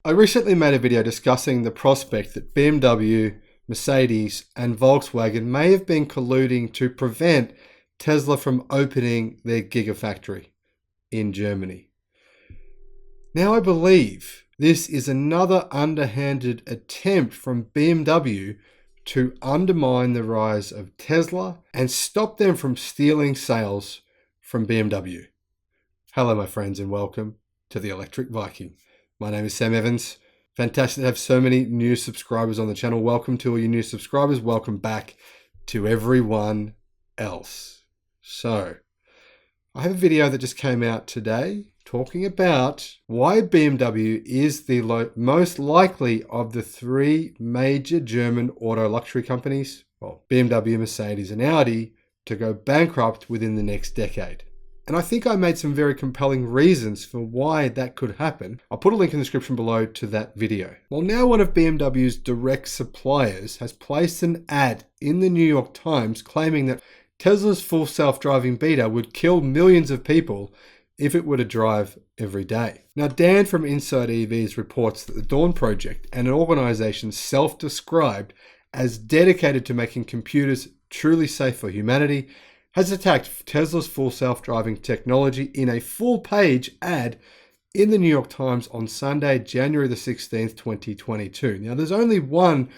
I recently made a video discussing the prospect that BMW, Mercedes, and Volkswagen may have been colluding to prevent Tesla from opening their Gigafactory in Germany. Now, I believe this is another underhanded attempt from BMW to undermine the rise of Tesla and stop them from stealing sales from BMW. Hello, my friends, and welcome to the Electric Viking. My name is Sam Evans. Fantastic to have so many new subscribers on the channel. Welcome to all you new subscribers. Welcome back to everyone else. So, I have a video that just came out today talking about why BMW is the most likely of the three major German auto luxury companies, well, BMW, Mercedes, and Audi, to go bankrupt within the next decade. And I think I made some very compelling reasons for why that could happen. I'll put a link in the description below to that video. Well, now one of BMW's direct suppliers has placed an ad in the New York Times claiming that Tesla's full self-driving Beta would kill millions of people if it were to drive every day. Now, Dan from Inside EVs reports that the Dawn Project, an organization self-described as dedicated to making computers truly safe for humanity, has attacked Tesla's full self-driving technology in a full-page ad in the New York Times on Sunday, January the 16th, 2022. Now, there's only one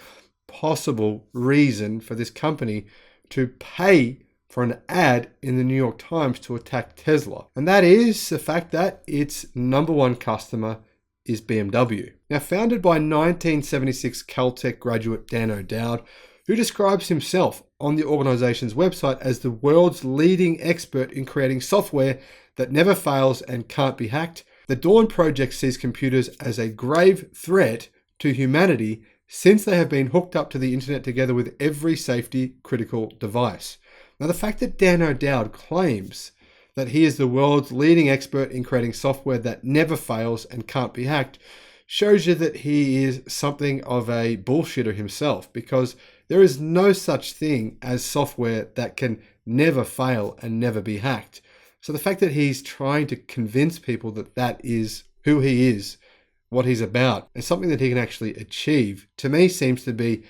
possible reason for this company to pay for an ad in the New York Times to attack Tesla, and that is the fact that its number one customer is BMW. Now, founded by 1976 Caltech graduate Dan O'Dowd, who describes himself on the organization's website as the world's leading expert in creating software that never fails and can't be hacked, the Dawn Project sees computers as a grave threat to humanity since they have been hooked up to the internet together with every safety critical device. Now, the fact that Dan O'Dowd claims that he is the world's leading expert in creating software that never fails and can't be hacked shows you that he is something of a bullshitter himself, because there is no such thing as software that can never fail and never be hacked. So the fact that he's trying to convince people that that is who he is, what he's about, and something that he can actually achieve, to me seems to be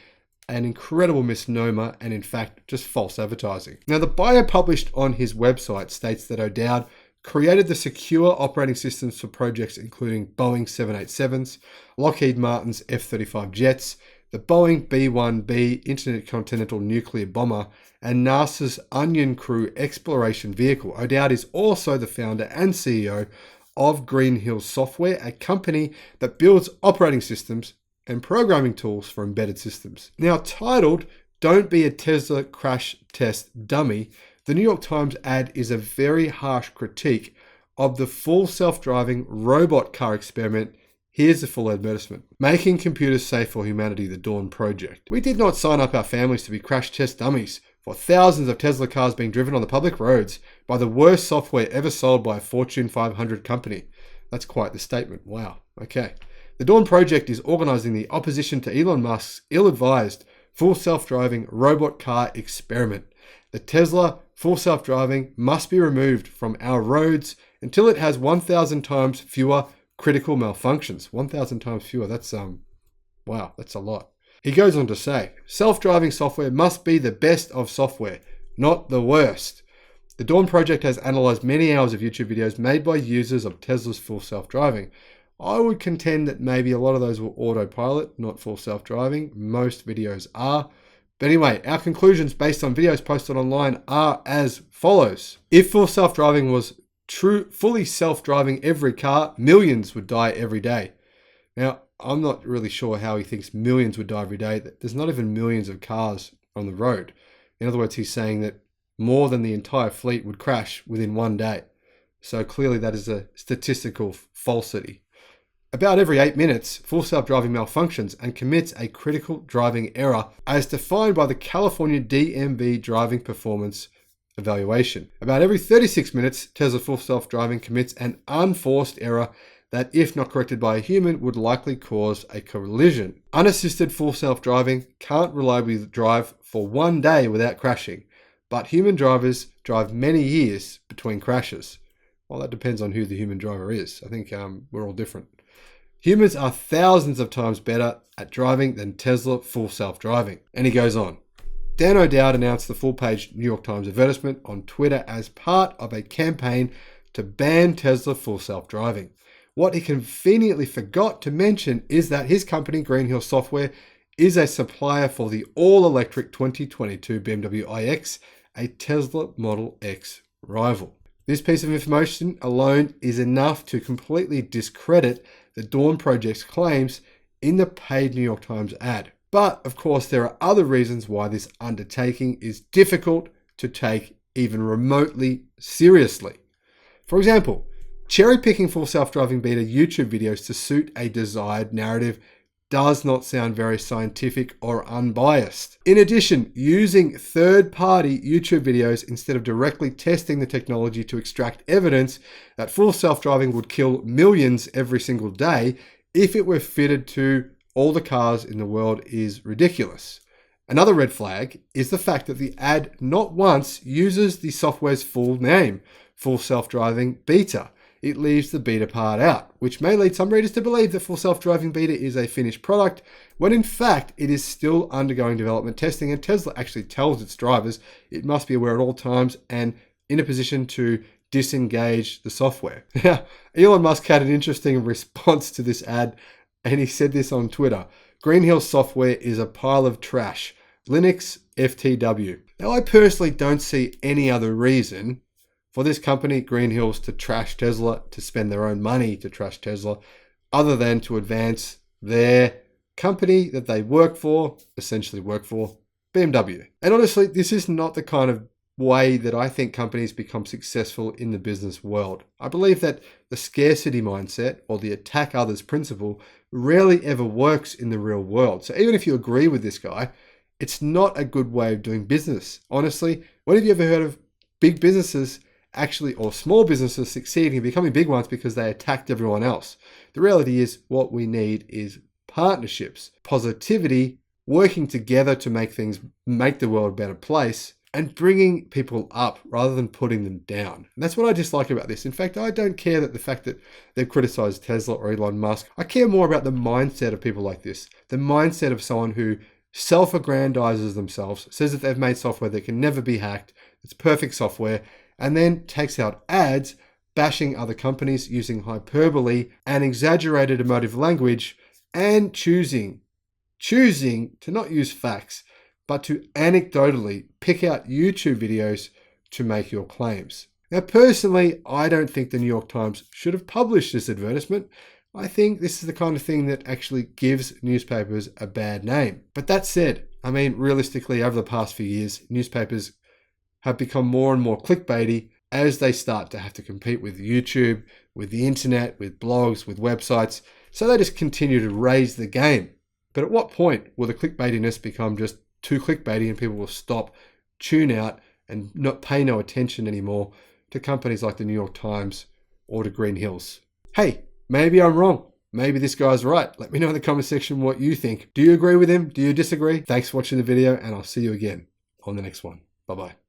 an incredible misnomer and, in fact, just false advertising. Now, the bio published on his website states that O'Dowd created the secure operating systems for projects including Boeing 787s, Lockheed Martin's F-35 jets, the Boeing B-1B intercontinental nuclear bomber, and NASA's Onion Crew exploration vehicle. O'Dowd is also the founder and CEO of Green Hills Software, a company that builds operating systems and programming tools for embedded systems. Now, titled "Don't Be a Tesla Crash Test Dummy," the New York Times ad is a very harsh critique of the full self-driving robot car experiment. Here's the full advertisement. Making computers safe for humanity, the Dawn Project. We did not sign up our families to be crash test dummies for thousands of Tesla cars being driven on the public roads by the worst software ever sold by a Fortune 500 company. That's quite the statement. Wow. Okay. The Dawn Project is organizing the opposition to Elon Musk's ill-advised full self-driving robot car experiment. The Tesla full self-driving must be removed from our roads until it has 1,000 times fewer critical malfunctions. 1,000 times fewer. That's wow, that's a lot. He goes on to say, self-driving software must be the best of software, not the worst. The Dawn Project has analyzed many hours of YouTube videos made by users of Tesla's full self-driving. I would contend that maybe a lot of those were autopilot, not full self-driving. Most videos are. But anyway, our conclusions based on videos posted online are as follows. If full self-driving was fully self-driving every car, millions would die every day. Now, I'm not really sure how he thinks millions would die every day. There's not even millions of cars on the road. In other words, he's saying that more than the entire fleet would crash within one day. So clearly that is a statistical falsity. About every 8 minutes, full self-driving malfunctions and commits a critical driving error as defined by the California DMV driving performance evaluation. About every 36 minutes, Tesla full self-driving commits an unforced error that, if not corrected by a human, would likely cause a collision. Unassisted full self-driving can't reliably drive for 1 day without crashing, but human drivers drive many years between crashes. Well, that depends on who the human driver is. I think we're all different. Humans are thousands of times better at driving than Tesla full self-driving. And he goes on. Dan O'Dowd announced the full-page New York Times advertisement on Twitter as part of a campaign to ban Tesla full self-driving. What he conveniently forgot to mention is that his company, Green Hills Software, is a supplier for the all-electric 2022 BMW iX, a Tesla Model X rival. This piece of information alone is enough to completely discredit the Dawn Project's claims in the paid New York Times ad. But of course, there are other reasons why this undertaking is difficult to take even remotely seriously. For example, cherry-picking full self-driving beta YouTube videos to suit a desired narrative does not sound very scientific or unbiased. In addition, using third-party YouTube videos instead of directly testing the technology to extract evidence that full self-driving would kill millions every single day if it were fitted to all the cars in the world is ridiculous. Another red flag is the fact that the ad not once uses the software's full name, Full Self-Driving Beta. It leaves the beta part out, which may lead some readers to believe that Full Self-Driving Beta is a finished product, when in fact it is still undergoing development testing, and Tesla actually tells its drivers it must be aware at all times and in a position to disengage the software. Now, Elon Musk had an interesting response to this ad, and he said this on Twitter. Green Hills Software is a pile of trash. Linux FTW. Now, I personally don't see any other reason for this company, Green Hills, to trash Tesla, to spend their own money to trash Tesla, other than to advance their company that they essentially work for, BMW. And honestly, this is not the kind of way that I think companies become successful in the business world. I believe that the scarcity mindset or the attack others principle rarely ever works in the real world. So even if you agree with this guy, it's not a good way of doing business. Honestly, when have you ever heard of big businesses actually, or small businesses succeeding and becoming big ones because they attacked everyone else? The reality is what we need is partnerships, positivity, working together to make the world a better place, and bringing people up rather than putting them down. And that's what I dislike about this. In fact, I don't care that the fact that they've criticized Tesla or Elon Musk. I care more about the mindset of people like this. The mindset of someone who self-aggrandizes themselves, says that they've made software that can never be hacked, it's perfect software, and then takes out ads bashing other companies using hyperbole and exaggerated emotive language, and choosing to not use facts, but to anecdotally pick out YouTube videos to make your claims. Now, personally, I don't think the New York Times should have published this advertisement. I think this is the kind of thing that actually gives newspapers a bad name. But that said, I mean, realistically, over the past few years, newspapers have become more and more clickbaity as they start to have to compete with YouTube, with the internet, with blogs, with websites. So they just continue to raise the game. But at what point will the clickbaitiness become just too clickbaity and people will stop, tune out, and not pay no attention anymore to companies like the New York Times or to Green Hills? Hey, maybe I'm wrong. Maybe this guy's right. Let me know in the comment section what you think. Do you agree with him? Do you disagree? Thanks for watching the video, and I'll see you again on the next one. Bye-bye.